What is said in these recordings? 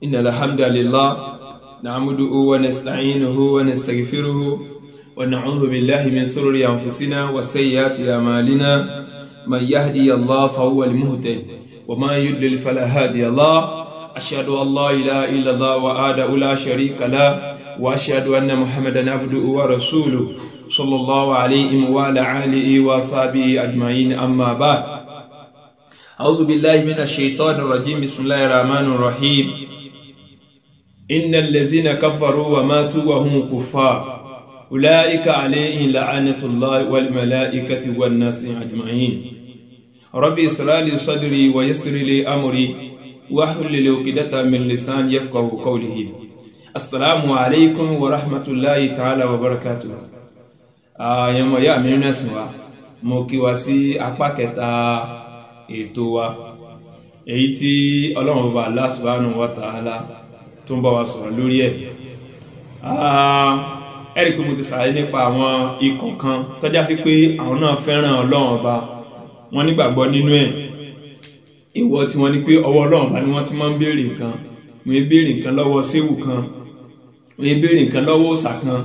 إن الحمد لله نعمده ونستعينه ونستغفره ونعوذ بالله من شرور أنفسنا وسيئات أعمالنا من يهدي الله فهو المهتد وما يضلل فلا هادي له أشهد أن لا إله إلا الله وحده لا شريك له وأشهد أن محمدا عبده ورسوله صلى الله عليه وعلى آله وصحبه أجمعين أما بعد أعوذ بالله من الشيطان الرجيم بسم الله الرحمن الرحيم إن الذين كفروا وماتوا وهم كفار أولئك عليهم لعنة الله والملائكة والناس أجمعين ربي اشرح لي صدري ويسر لي أمري واحلل عقدة من لساني يفقهوا قولي السلام عليكم ورحمة الله تعالى وبركاته يوم يا من نسوا موكيواسي أباكتا ètò wa èyí tí Ọlọ́run Ọba Allah subhanahu wa ta'ala tó ń bá wa sọ̀rọ̀ lórí ẹ̀ ẹ̀rí pé mo ti sàlàyé nípa àwọn ikọ̀ kan tó já sí pé àwọn náà fẹ́ràn Ọlọ́run Ọba wọ́n nígbàgbọ́ nínú ẹ̀ ìwọ tí wọ́n ní pé ọwọ́ Ọlọ́run Ọba ni wọ́n ti máa ń béèrè nǹkan wọ́n béèrè nǹkan lọ́wọ́ séwù kan wọ́n béèrè nǹkan lọ́wọ́ òòṣà kan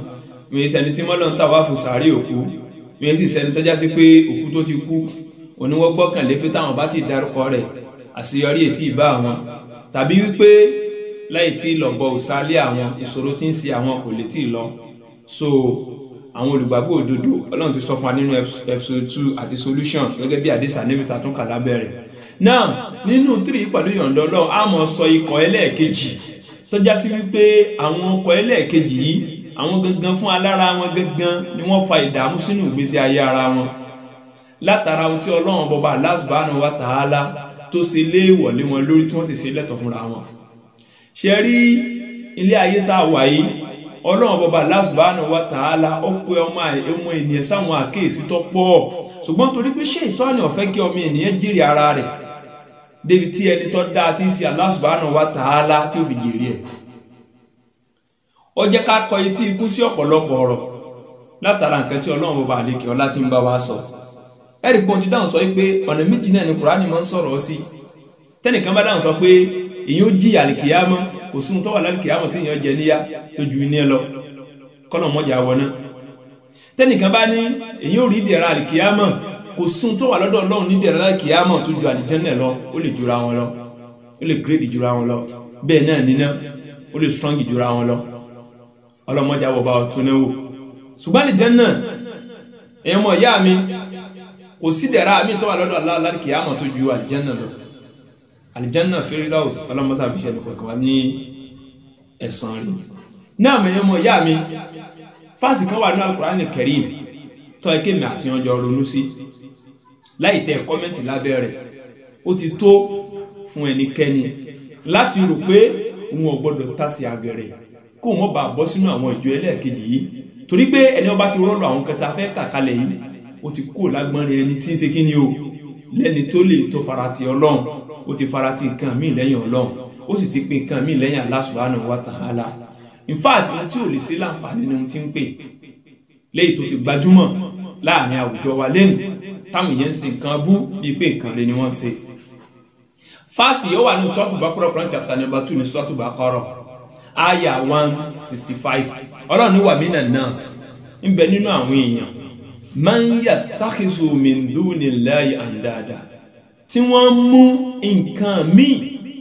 wọ́n sẹni tí mọ́lọ́ ń tà wá fún sàárè òkú wọ́n sì sẹni tó já sí pé òkú tó ti kú oníwọ́ gbọ́kànlé pé táwọn bá ti dárúkọ rẹ̀ àṣeyọrí ètí ìbá àwọn tàbí wípé láì tí lọ́bọ̀ òsálẹ̀ àwọn ìṣòro tí ń ṣe àwọn kò lè tí lọ so àwọn olùgbàgbọ́ òdodo Ọlọ́run ti sọ fún wa nínú episode 2 àti solution gẹ́gẹ́ bí àdìsá níbi tá tún kà lábẹ́rẹ̀ náà nínú 3 pẹ̀lú yọ̀ǹda Ọlọ́run a mọ̀ sọ ikọ̀ ẹlẹ́ẹ̀kejì tó já sí wípé àwọn ọkọ̀ ẹlẹ́ẹ̀kejì yìí àwọn gangan fún alára wọn gangan ni wọ́n fa ìdààmú sínú ìgbésí ayé ara wọn látara ohun tí Ọlọ́run Ọba Allah subhanahu wa ta'ala tó ṣe léèwọ̀ lé wọn lórí tí wọ́n sì ṣe lẹ́tọ̀ọ́ fúnra wọn ṣe rí ilé ayé tá a wà yìí Ọlọ́run Ọba Allah subhanahu wa ta'ala ó pé ọmọ ènìyàn sáwọn àkéèsí tó pọ̀ ṣùgbọ́n torí pé ṣé ìtọ́ni ọ̀fẹ́ kí ọmọ ènìyàn jèrè ara rẹ̀ débi tí ẹni tó dáa tí ń ṣe Allah subhanahu wa ta'ala tí ó fi jèrè ẹ̀ ó jẹ́ ká kọ etí ikú sí ọ̀pọ̀lọpọ̀ ọ̀rọ̀ látara nǹkan tí Ọlọ́run Ọba àlekè ọlá ti ń bá wa sọ ẹ̀rì pọ́n ti dáhùn sọ pé ọ̀nà méjì náà ni Kùránì máa ń sọ̀rọ̀ sí tẹ́nìkan bá dáhùn sọ pé èyàn ó jí àlìkìyámọ́ kò sún tó wà lálìkìyámọ́ tí èyàn jẹ níyà tó ju iná lọ kọ́nà mọ́jà wọná tẹ́nìkan bá ní èyàn ó rí ìdẹ̀ra àlìkìyámọ́ kò sún tó wà lọ́dọ̀ Ọlọ́run ní ìdẹ̀ra àlìkìyámọ́ tó ju àlìjẹ́nà lọ ó lè jura wọn lọ ó lè gírèdì jura wọn lọ bẹ́ẹ̀ náà níná ó lè strong jura wọn lọ ọlọ́mọjà wọ̀ bá ọtún náà wò ṣùgbọ́n àlìjẹ́nà èèyàn mọ̀ ìyá mi kò sí dẹ̀ra mi tó wà lọ́dọ̀ Allah lálìkìyámọ̀ tó ju àlìjánà lọ àlìjánà Firdaus ọlọ́mọsá fi ṣe ẹni kọ̀ọ̀kan wá ní ẹ̀san rí náà mẹ́yàn mọ̀ ìyá mi fásì kan wà ní Al-Qur'an Al-Karim tó ẹkẹ́ mi àti ọjọ́ ronú sí láì tẹ kọ́mẹ́ntì lábẹ́ rẹ̀ ó ti tó fún ẹnikẹ́ni láti rò pé òun ò gbọ́dọ̀ tásì àgẹ̀rẹ̀ kó wọ́n bá bọ́ sínú àwọn ìjọ ẹlẹ́ẹ̀kejì yìí torí pé ẹni ọba ti rọ́lọ̀ àwọn kẹta fẹ́ kàkalẹ̀ yìí ó ti kó lágbọ́nrin ẹni tí ń ṣe kíni o lẹ́ni tó lè tó farati Ọlọ́run ó ti farati nǹkan míì lẹ́yìn Ọlọ́run ó sì ti pín nǹkan míì lẹ́yìn Allah subhanahu wa ta'ala in fact ohun tí ò lè sí láǹfààní ni ohun tí ń pè léyìí tó ti gbajúmọ̀ láàrin àwùjọ wa lẹ́nu táwọn èèyàn ń ṣe nǹkan bú bíi pé nǹkan rẹ ni wọ́n ń ṣe fásì yóò wà ní Suratul Baqarah Quran chapter number 2 ní Suratul Baqarah aya 165 Ọlọ́run ní wa minan nas ń bẹ nínú àwọn èèyàn man yattakhizu min dunillahi andada tí wọ́n mú nǹkan míì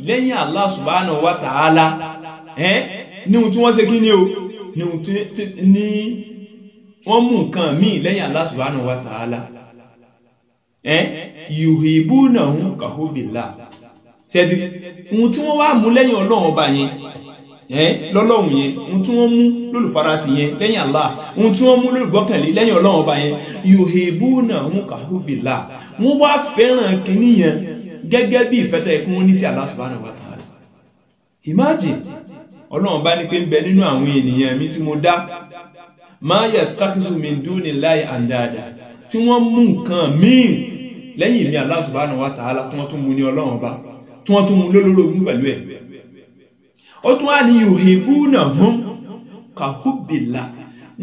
lẹ́yìn Allah subhanahu wa ta'ala ní ohun tí wọ́n ṣe kí ni o ní wọ́n mú nǹkan míì lẹ́yìn Allah subhanahu wa ta'ala yuhibbunahum ka hubbillah ṣẹ́dí ohun tí wọ́n wá mú lẹ́yìn Ọlọ́run Ọba yẹn lọ́lọ́run yẹn ohun tí wọ́n mú lólùfarati yẹn lẹ́yìn Allah ohun tí wọ́n mú lólùgbọ́kànlé lẹ́yìn Ọlọ́run Ọba yẹn yuhibbunahum ka hubbillah wọ́n wá fẹ́ràn kìíní yẹn gẹ́gẹ́ bí ìfẹ́ tó yẹ kí wọ́n ní sí Allah subhanahu wa ta'ala imagine Ọlọ́run bá ní pé ń bẹ nínú àwọn ènìyàn mi tí mo dá ma yattakhizu min dunillahi andada tí wọ́n mú nǹkan míì lẹ́yìn mi Allah subhanahu wa ta'ala tí wọ́n tún mú ní Ọlọ́run Ọba tí wọ́n tún mú lólórogún pẹ̀lú ẹ̀ ó tún wá ní yuhibbunahum ka hubbillah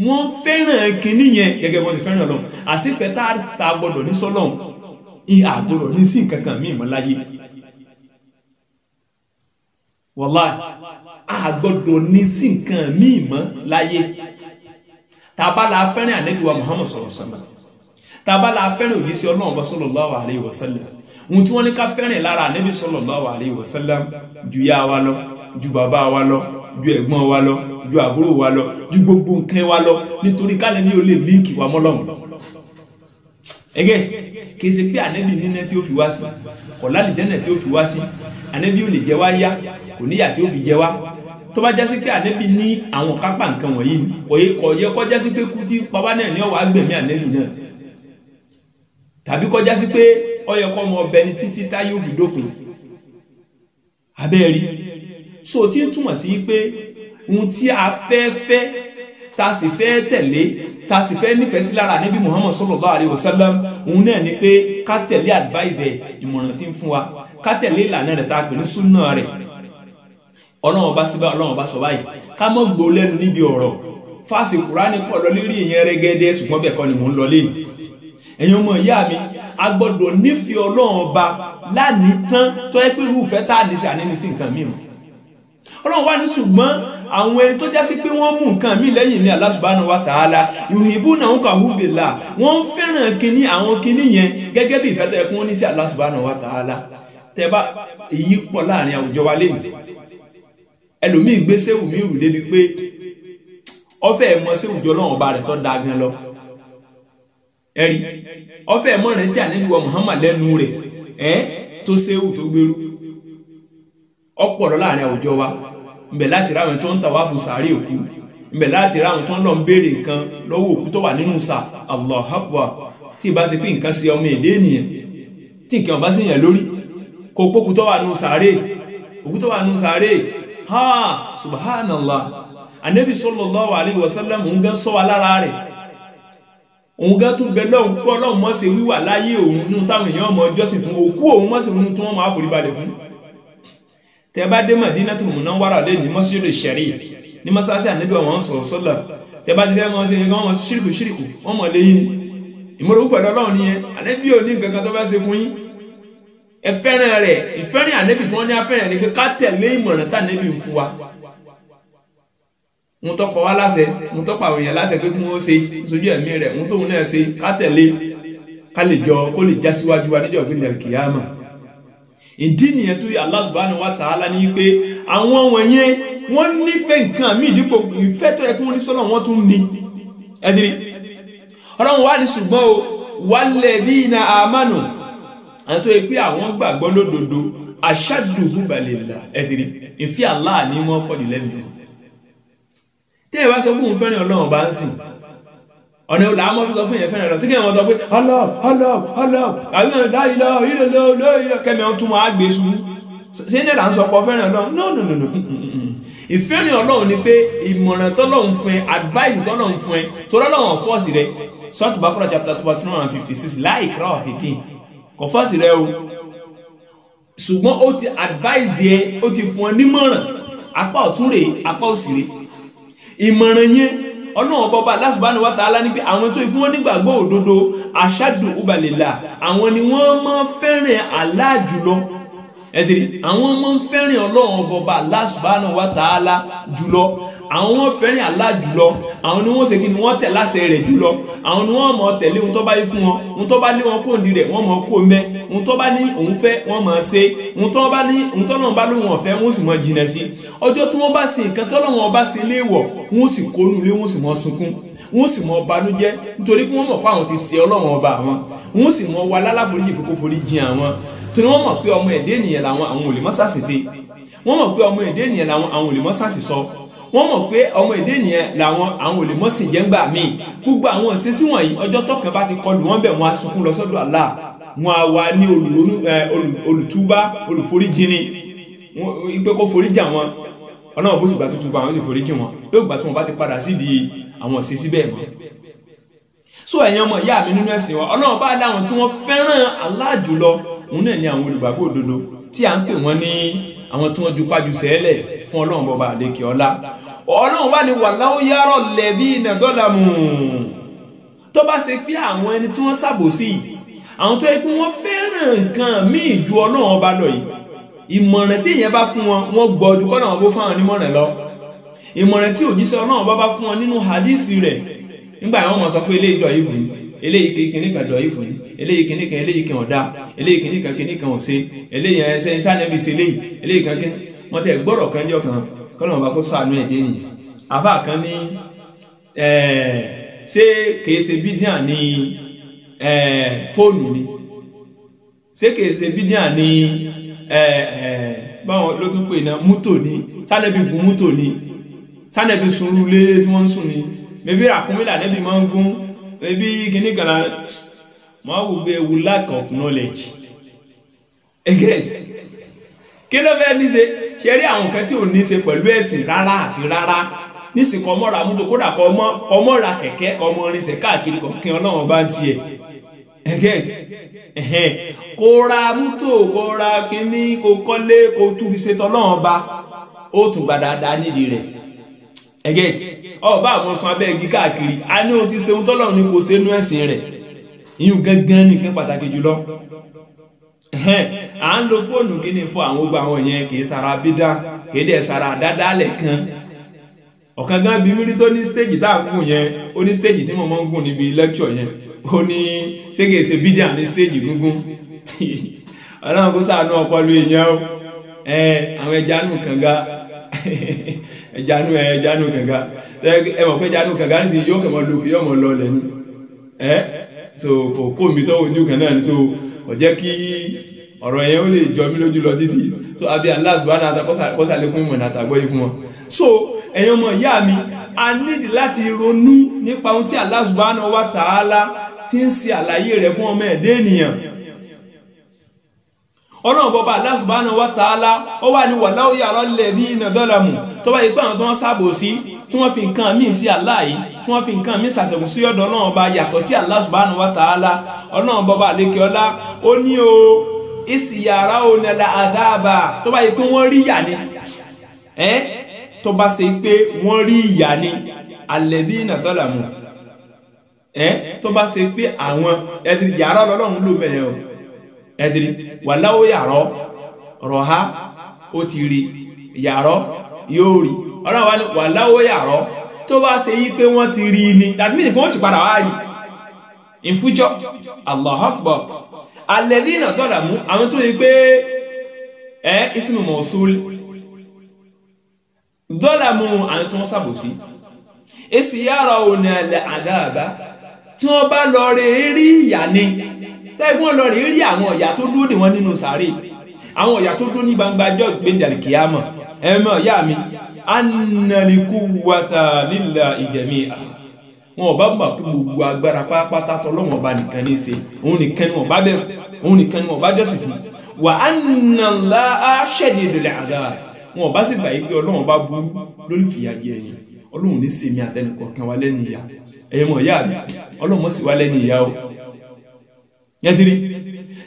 wọ́n fẹ́ràn kìíní yẹn gẹ́gẹ́ bọ́n ti fẹ́ràn Ọlọ́run àsìfẹ́ tá a gbọ́dọ̀ ní sọ́lọ́run ìhà gbọ́dọ̀ ní sí nǹkan kan míì mọ́ láyé wallahi a gbọ́dọ̀ ní sí nǹkan míì mọ́ láyé tá bá la fẹ́ràn Ànábì wa Muhammad sallallahu alaihi wasallam tá bá la fẹ́ràn òjíṣẹ́ Ọlọ́run sallallahu alaihi wasallam ohun tí wọ́n ní ká fẹ́ràn lára Ànábì sallallahu alaihi wasallam ju ya wa lọ ju bàbá wa lọ ju ẹ̀gbọ́n wa lọ ju àbúrò wa lọ ju gbogbo nǹkan wa lọ nítorí ká ní ó lè líǹkì wa mọ́lọ́run kìí ṣe pé Ànábì nínú tí ó fi wá sí kò lálìjẹ́nà tí ó fi wá sí Ànábì ò lè jẹ wá yá kò níyà tí ó fi jẹ wá tó bá jásí pé Ànábì ní àwọn kápá nǹkan wọ̀nyí ni kò yẹ kó jásí pé kú tí bàbá náà ní ó wá gbẹ̀mí Ànábì náà tàbí kó jásí pé ó yẹ kó mọ ọbẹ̀ ní títí tá yóò fi dópin abẹ́ẹ̀rí so tí ń túmọ̀ sí pé ohun tí a fẹ́ tá sì fẹ́ tẹ̀lé tá sì fẹ́ nífẹ̀ẹ́ sí lára Ànábì Muhammad sallallahu alaihi wasallam òun náà ni pé ká tẹ̀lé advice ìmọ̀ràn tí ń fún wa ká tẹ̀lé ìlànà rẹ̀ tá a pè ní súnà rẹ̀ Ọlọ́run bá síbẹ̀ Ọlọ́run bá sọ báyìí ká mọ́ gbó lẹ́nu níbi ọ̀rọ̀ fásì Kùránì pọ̀ lọ lérí ìyẹn rẹ́gẹ́dẹ́ ṣùgbọ́n bẹ́ẹ̀ kọ́ ni mò ń lọ lẹ́nu ẹ̀yin ọmọ ìyá mi a gbọ́dọ̀ nífẹ̀ẹ́ Ọlọ́run ọba lánìí tán tó yẹ pé irúfẹ́ tá a ní sí àníní sí nǹkan mìíràn Ọlọ́run wá ní ṣùgbọ́n àwọn ẹni tó jásí pé wọ́n mú nǹkan mí lẹ́yìn ní Allah subhanahu wa ta'ala yuhibbunahum ka hubbillah wọ́n fẹ́ràn kíní àwọn kíní yẹn gẹ́gẹ́ bí ìfẹ́ tó yẹ kí wọ́n ní sí Allah subhanahu wa ta'ala tẹ́bá èyí pọ̀ láàrin àwùjọ wa lẹ́nu ẹlòmíì gbé séwù mí rù débi pé ọfẹ́ mọ séwù jọ lọ́wọ́ ọba rẹ̀ tó da gan lọ ẹ̀rí ọfẹ́ mọ rẹ̀ tí Ànábì wa Muhammad lẹ́nu rẹ̀ tó séwù tó gbèrú ọ̀pọ̀ lọ láàrin àwùjọ wa ńbẹ láti ráwọn tó ń tàwáfù sàárè òkú ńbẹ láti ráwọn tó ń lọ ń béèrè nǹkan lọ́wọ́ òkú tó wà nínú sà Allahu Akbar tí ìbá ṣe pé nǹkan sí ọmọ èdè ènìyàn tí nǹkan ọba sí yàn lórí kò pókú tó wà nínú sàárè òkú tó wà nínú sàárè ha subhanallah Ànábì sallallahu alaihi wasallam ń gán sọ wa lára rẹ̀ òun gán tún bẹ lọ́hùn pọ́ lọ́hùn mọ́ ṣe wíwà láyé òun nínú táwọn èèyàn ọmọ jọ́sìn fún òkú òun mọ́ ṣe nínú tí wọ́n máa forí balẹ̀ fún tẹ́ bá dé Madinatul Munawwara dé ní Masjidul Sharif ní masalasi Ànábì wọn sọ̀rọ̀ sọ́lá tẹ́ bá ti fẹ́ mọ́ sí ẹni kan wọ́n ṣíríkù wọ́n mọ̀ léyìn ni ìmọ̀ràn pẹ̀lú Ọlọ́run nìyẹn Ànábì ò ní nǹkan kan tó bá ṣe fún yín ẹ fẹ́ràn rẹ̀ ìfẹ́ràn Ànábì tí wọ́n ní afẹ́ràn ni pé ká tẹ̀lé ìmọ̀ràn tá Ànábì ń fún wa ń tọ́pọ̀ wá láṣẹ ń tọ́pọ̀ àwọn èèyàn láṣẹ pé kí wọ́n ṣe sójú ẹ̀mí rẹ̀ ń tóun náà ṣe ká tẹ̀lé ká lè jọ kó lè já síwájú wa níjọ́ fún ilẹ̀ kìyàmà ìdí nìyẹn tó yẹ Allah subhanahu wa ta'ala ní pé àwọn wọ̀nyẹn wọ́n nífẹ̀ẹ́ nǹkan míì dípò ìfẹ́ tó yẹ kí wọ́n ní sọ́nà wọ́n tún ní ẹ̀dìrí Ọlọ́run wá ní ṣùgbọ́n o walladhina amanu àti tó yẹ pé àwọn gbàgbọ́ lódodo ashaddu hubban lillah ẹ̀dìrí ìfẹ́ Allah ní wọ́n pọ̀ jù lẹ́mìí tẹ́ ẹ bá sọ pé òun fẹ́ràn Ọlọ́run bá ń sìn ọ̀nà ìlà àmọ́ fi sọ pé èèyàn fẹ́ràn lọ sí kí wọ́n sọ pé Allah àbí ọ̀nà dáìlọ́ kẹ́mi ọ̀tún wọn á gbé ṣubú ṣé ní ẹ̀là ń sọ pọ̀ fẹ́ràn Ọlọ́run no ìfẹ́ràn Ọlọ́run ni pé ìmọ̀ràn tọ́lọ́run fún ẹ advice tọ́lọ́run fún ẹ tọ́lọ́run fọ́ọ̀sì rẹ Surah Baqarah chapter 256 la ikraha fi din kò fọ́ọ̀sì rẹ o ṣùgbọ́n ó ti advice yẹ ó ti fún ẹ nímọ̀ràn apá ọ̀tún rè apá òsì rè ìmọ̀ràn yẹn Ọlọ́run bọba Allah subhanahu wa ta'ala ní pé àwọn tó ikú wọn nígbàgbọ́ òdodo ashaddu hubban lillah àwọn ni wọ́n máa fẹ́ràn Allah jùlọ ẹ̀dìrí àwọn máa fẹ́ràn Ọlọ́run bọba Allah subhanahu wa ta'ala jùlọ àwọn wọ́n fẹ́ràn Allah jùlọ àwọn ni wọ́n ṣe kí ni wọ́n tẹ̀ láṣẹ rẹ̀ jùlọ àwọn ni wọ́n mọ̀ tẹ̀lé ohun tó bá yí fún wọn ohun tó bá lé wọn kó di rẹ̀ wọ́n mọ̀ kó mẹ́ ohun tó bá ní òun fẹ́ wọ́n mọ̀ ṣe ohun tó bá ní ohun tó náà bá lóun ọ̀fẹ́ wọ́n sì mọ̀ jìnà sí ọjọ́ tí wọ́n bá ṣe nǹkan tó lọ́wọ́ ọba ṣe léèwọ̀ wọ́n sì kónú lé wọ́n sì mọ̀ sunkún wọ́n sì mọ̀ banújẹ́ nítorí pé wọ́n mọ̀ pé àwọn ti ṣe Ọlọ́run ọba àwọn wọ́n sì mọ̀ wá lálàforíjì pé kó forí jìn àwọn torí wọ́n mọ̀ pé ọmọ ẹ̀dẹ́ ènìyàn làwọn àwọn ò lè mọ́ ṣàṣìṣe wọ́n mọ̀ pé ọmọ ẹ̀dẹ́ ènìyàn làwọn àwọn ò lè mọ́ ṣàṣìṣọ wọ́n mọ̀ pé ọmọ èdè nìyẹn làwọn àwọn ò lè mọ́ sí jẹ́ngbà míì gbogbo àwọn ìṣesí wọ̀nyí ọjọ́ tọ́kàn bá ti kọlù wọ́n bẹ̀ wọ́n á sunkún lọ sọ́dọ̀ Allah wọ́n á wà ní olùtúbá olùforíjìnì pé kó foríjà wọn Ọlọ́run bó sì gbà tútù bá wọn sì foríjì wọn yóò gbà tí wọ́n bá ti padà sí di àwọn ìṣesí bẹ́ẹ̀ mọ́. so ẹ̀yin ọmọ ìyá mi nínú ẹ̀sìn wa Ọlọ́run bá láwọn tí wọ́n fẹ́ràn Allah jùlọ òun náà ní àwọn olùgbàgbọ́ òdodo tí à ń pè wọ́n ní àwọn tí wọ́n ju pájú sẹ́lẹ̀ fún Ọlọ́run bọba àlékè ọlá Ọlọ́run wá ní wallahu yara alladhina zalamu tó bá ṣe pé àwọn ẹni tí wọ́n ṣàbòsí àwọn tó yẹ pé wọ́n fẹ́ràn nǹkan míì ju Ọlọ́run ọba lọ yìí ìmọ̀ràn tí èèyàn bá fún wọn wọ́n gbọ́ ojú kọ́nà wọn bó fáwọn onímọ̀ràn lọ ìmọ̀ràn tí òjíṣẹ́ Ọlọ́run bá fún wọn nínú hadisi rẹ̀ nígbà yẹn wọ́n mọ̀ sọ pé eléyìí dọ̀ yìí fún ni eléyìí kìíní kan dọ̀ yìí fún ni eléyìí kìíní kan ọ̀dà eléyìí kìíní kan ọ̀sẹ̀ eléyìí ẹsẹ̀ ìsànẹ́bí ṣe eléyìí kan kìíní wọ́n tẹ̀ gbọ́dọ̀ kan jọ kan kọ́nà wọn bá kó sànú ẹ̀dẹ́ nìyẹn àfáà kan ní ṣé kìí ṣe bídíà ní fóònù ni ṣé kìí ṣe bídíà ní báwọn ló tún pè náà mútò ní sánẹ́bí gun mútò ní sánẹ́bí sunrú lé tí wọ́n ń sùn ní bébí ràkúnmílà nẹ́bí máa ń gún bébí kìíní kan náà wọ́n wò pé we lack of knowledge again kí ló fẹ́ ní ṣe rí àwọn nǹkan tí ò ní ṣe pẹ̀lú ẹ̀sìn rárá àti rárá nísìnyí kọ́ mọ́ra mútò kódà kọ́ mọ́ra kẹ̀kẹ́ kọ́ mọ́ rinṣẹ́ káàkiri kọ̀ọ̀kan Ọlọ́run bá ń tiẹ̀ again kó ra mútò kó ra kíní kó kọ́lé kó tún fi ṣe tọ́lọ́run bá ó tún gbà dáadáa nídìí rẹ̀ again ọba àwọn sùn abẹ́ igi káàkiri a ní ohun ti ṣe ohun tọ́lọ́run ni kò ṣe nú ẹ̀sìn rẹ̀ ìyún gángan nìkan pàtàkì jùlọ à ń lo fóònù kíní fún àwọn gbogbo àwọn yẹn kì í sara bídá kì í dẹ̀ sara àdádálẹ̀ kan ọ̀kan gan bí mírí tó ní stéèjì tá à ń gùn yẹn ó ní stéèjì tí mo máa ń gùn níbi lẹ́kṣọ̀ yẹn ó ní ṣé kìí ṣe bídíà ní stéèjì gúngún Ọlọ́run kó ṣàánú ọpọlọ èèyàn o àwọn ẹjanú kànga ẹjanú kànga ẹ mọ̀ pé ẹjanú kànga ní sìn yóò kàn mọ́ lókè yóò mọ́ lọ lẹ́ni so kò kó mi tó ojú kan náà ni so kò jẹ́ kí ọ̀rọ̀ yẹn ó lè jọ mí lójú lọ títí so àbí Allah subhanahu wa ta'ala kó ṣàlékún ìmọ̀ àtàgbọ́ yìí fún wọn so ẹ̀yin ọmọ ìyá mi a nídìí láti ronú nípa ohun tí Allah subhanahu wa ta'ala ti ń ṣe àlàyé rẹ̀ fún ọmọ ẹ̀dẹ́ ènìyàn Ọlọ́run bọba Allah subhanahu wa ta'ala ó wà ní walau yara alladhina zalamu tó bá yẹ pé àwọn tó wọ́n sábò sí tí wọ́n fi nǹkan míì sí Allah yìí tí wọ́n fi nǹkan míì ṣàtẹ̀kùn sí ọ̀dọ̀ Ọlọ́run ọba yàtọ̀ sí Allah subhanahu wa ta'ala Ọlọ́run bọba àlékè ọlá ó ní o ìsìyàrá òun ẹ̀la àdáàbà tó bá yẹ pé wọ́n rí yà ni tó bá ṣe pé wọ́n rí ìyà ni alladhina zalamu tó bá ṣe pé àwọn ẹ̀dìrì yàrá Ọlọ́run ló bẹ̀yẹ̀ o ẹ̀dìrì walau yàrá rọ̀há ó ti rí yàrá yóò rí Ọlọ́run wá ní walau yàrá tó bá ṣe yí pé wọ́n ti rí ni that means wọ́n ti padà wá rí in future Allahu Akbar alladhina zalamu àwọn tó yẹ pé ismu mawsul zalamu àwọn tó wọ́n sàbòsí ìsìyàrá àdáàbá tí wọ́n bá lọ rẹ̀ rí ìyà ni tẹ́gbọ́n wọ́n lọ rẹ̀ rí àwọn ọ̀yà tó dúró dè wọ́n nínú sàárè àwọn ọ̀yà tó dúró ní gbangba ọjọ́ ìgbéǹdàlì kìámọ̀ ẹ̀mọ́ ìyá mi annal quwwata lillahi jami'a wọn ò bá mọ̀ pé gbogbo agbára pátápátá tọ́lọ́wọ́n ọba nìkan ní í ṣe òun nìkan ni wọ́n bá bẹ̀rù òun nìkan ni wọ́n bá jọ́sìn fún wa anna Allaha shadidul 'adhab wọn ò bá sì gbà yí pé Ọlọ́run bá burú lórí fìyà jẹ ẹ̀yìn Ọlọ́run ní sèmi àtẹnukọ̀ọ̀kan wa lẹ́nu ìyá ẹ̀yẹ mọ̀ ìyá mi Ọlọ́run mọ̀ sí wa lẹ́nu ìyá o yẹ́tìrí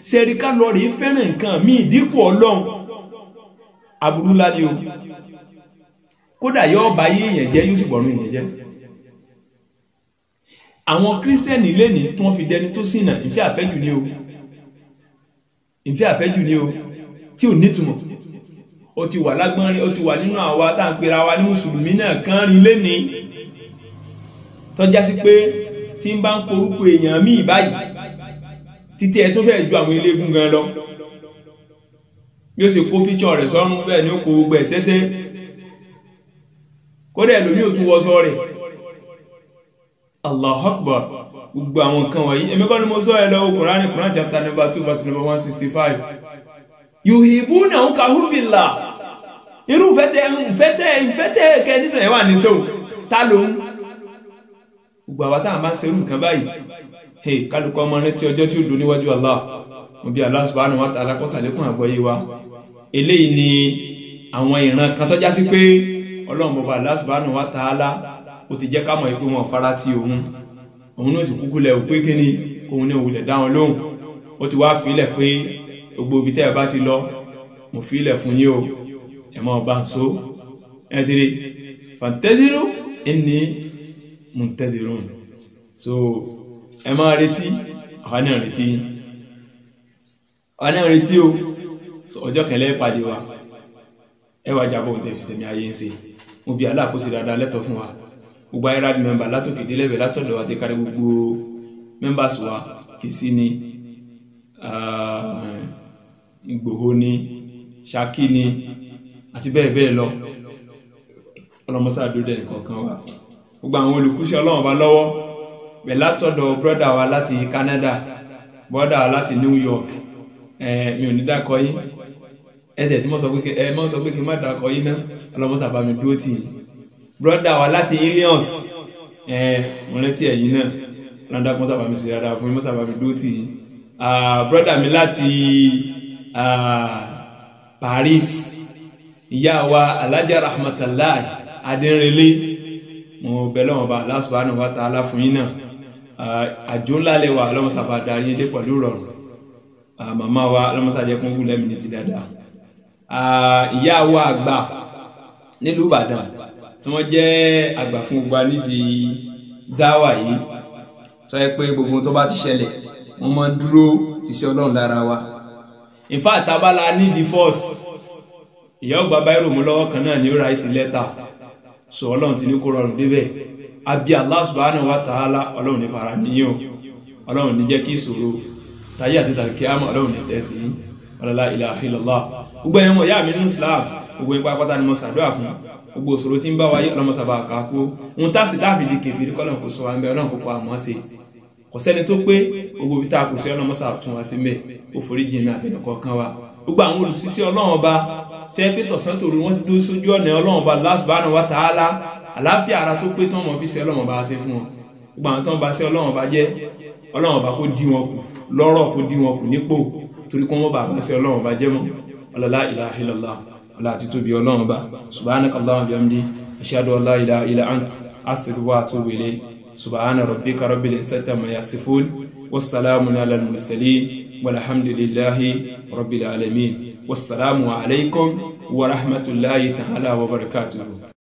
sẹ́ẹ̀rí ká lọ rí fẹ́ràn nǹkan míì dípò Ọlọ́run aburú ńlá ni o kódà yóò bá yé èèyàn jẹ́ yóò sì bọ̀rún èèyàn jẹ́ àwọn kírísítẹ́nì lẹ́ni tí wọ́n fi dẹni tó ṣìnà ìfẹ́ àfẹ́jù ni o ìfẹ́ àfẹ́jù ni o tí ò nítumọ̀ ó ti wà lágbọ́nrin ó ti wà nínú àwa tá à ń pera wa ní mùsùlùmí náà kán rin lẹ́ni tọ́já sí pé tí ń bá ń porúkọ èèyàn míì báyìí títí ẹ tó fẹ́ ju àwọn eléégún gan lọ bí ó ṣe kó píṣọ rẹ̀ sọ́run bẹ́ẹ̀ ni ó kó gbogbo ẹ̀ sẹ́sẹ́ kódà ẹlòmí ò tún wọṣọ rẹ̀ Allahu Akbar gbogbo àwọn nǹkan wọ̀nyí èmi kọ́ ni mo sọ ẹ lọ Quran chapter number 2 verse number 165 yuhibbunahum ka hubbillah irú ìfẹ́tẹ́ kẹ́nísàn wà ní sẹ́wọ̀n ta ló ń gbogbo àwọn táwọn bá ń serú nǹkan báyìí kálukọ́ ọmọ rẹ tí ọjọ́ tí ó dò níwájú Allah mo bí Allah subhanahu wa ta'ala kó ṣàlékún àgbọ́yé wa eléyìí ni àwọn ìran kan tó já sí pé Ọlọ́run bọba Allah subhanahu wa ta'ala ó ti jẹ́ ká mọ̀ pé wọn fara ti òun náà sì kúkú lẹ̀ ò pé kíni òun ní òwúlẹ̀ dá wọn lóhùn ó ti wá fílẹ̀ pé gbogbo ibi tẹ́ ẹ bá ti lọ mo fílẹ̀ fún yín o ẹ mọ̀ bá ń so ẹ tiri fantadiru inni muntadirun so ẹ máa retí àwa náà retí o ọjọ́ kan lẹ́ pàdé wa ẹ wá jábọ̀ tẹ́ fi sẹ̀mí ayé ń ṣe mo bí aláàkóso dáadáa lẹ́tọ̀ fún wa gbogbo ayélujára mẹ́mbà látòkè délẹ́bẹ̀ látọ̀dọ̀ àti kárí gbogbo members wa Kìsí ni Ìgbòho ni Ṣakí ni àti bẹ́ẹ̀ bẹ́ẹ̀ lọ ọlọ́mọsá àdúró dẹ̀ nìkọ̀ọ̀kan wa gbogbo àwọn olùkúṣẹ́ Ọlọ́run bá lọ́wọ́ bẹ̀ látọ̀dọ̀ brọ́dà wa láti Canada brọ́dà wa láti New York mi ò ní dákọ̀ yín ẹ̀dẹ̀ tí mo sọ pé kí n má dákọ̀ yín náà ọlọ́mọsá bá mi dúró tì yín brọ́dà wa láti Illinois mo rántí ẹ̀yìn náà lọ́dà kan sábà mi sì dáadáa fún mi mọ́sàbà mi dúró tì yín brọ́dà mi láti Paris ìyá wa Alhaja Rahmatullahi Adéńrelé mo bẹ̀ lọ́wọ́ bá Allah subhanahu wa ta'ala fún yín náà àjò ńlá lẹ́wà ọlọ́mọsàbà darí yín dé pẹ̀lú ìrọ̀rùn màmá wa ọlọ́mọsàjẹ́ kún wúlẹ̀ mi ní ti dáadáa ìyá wa àgbà nílùú Ìbàdàn tí wọ́n jẹ́ àgbà fún gbogbo nídìí dáwà yìí tó yẹ pé gbogbo tó bá ti ṣẹlẹ̀ wọ́n máa ń dúró ti ṣe Ọlọ́run lára wa in fact abala nídìí force ìyá ọgbà báyìí mú lọ́wọ́ kan náà ní ó write letter so Ọlọ́run ti ní kó rọrùn débẹ̀ àbí Allah subhanahu wa ta'ala Ọlọ́run ní fara níyàn Ọlọ́run ní jẹ́ kí ìṣòro táyé àti tàkíyàmọ̀ Ọlọ́run ní tẹ́tì la ilaha illallah gbogbo ẹ̀yàn mọ̀ yá mi nínú Islam gbogbo ipa pátá ni mo ṣàdúrà fún gbogbo òṣòro tí ń bá wáyé ọlọ́mọsàbà àkàkú ohun tásì dáàfì di kèfèrí kọ́lọ̀ kò sọ wa ń bẹ Ọlọ́run kókó àmọ́ sí kò sẹ́ni tó pé gbogbo bí tá a kò sí ọlọ́mọsà tún wá sí mẹ́ ó forí jìn mí àtẹnìkọ̀ọ̀kan wa gbogbo àwọn olùsíṣẹ́ Ọlọ́run ọba tó yẹ pé tọ̀sán tòru wọ́n ti dúró sójú ọ̀nà Ọlọ́run ọba Allah subhanahu wa ta'ala àláfíà ara tó pé tó wọn fi ṣe Ọlọ́run ọba ṣe fún wọn gbogbo àwọn tó ń bá ṣe Ọlọ́run ọba jẹ́ Ọlọ́run ọba kó dí wọn kù lọ́rọ̀ kó dí wọn kù nípò torí kó wọ́n bá bá ṣe Ọlọ́run ọba jẹ́ mọ́ la ilaha illallah ọlá àti tóbi Ọlọ́run ọba subhanakallahumma bihamdi ashhadu an la ilaha illa ant astaghfiruka wa atubu ilayk subhana rabbika rabbil izzati amma yasifun wassalamun ala al-mursalin walhamdulillahi rabbil alamin wassalamu alaykum wa rahmatullahi ta'ala wa barakatuh.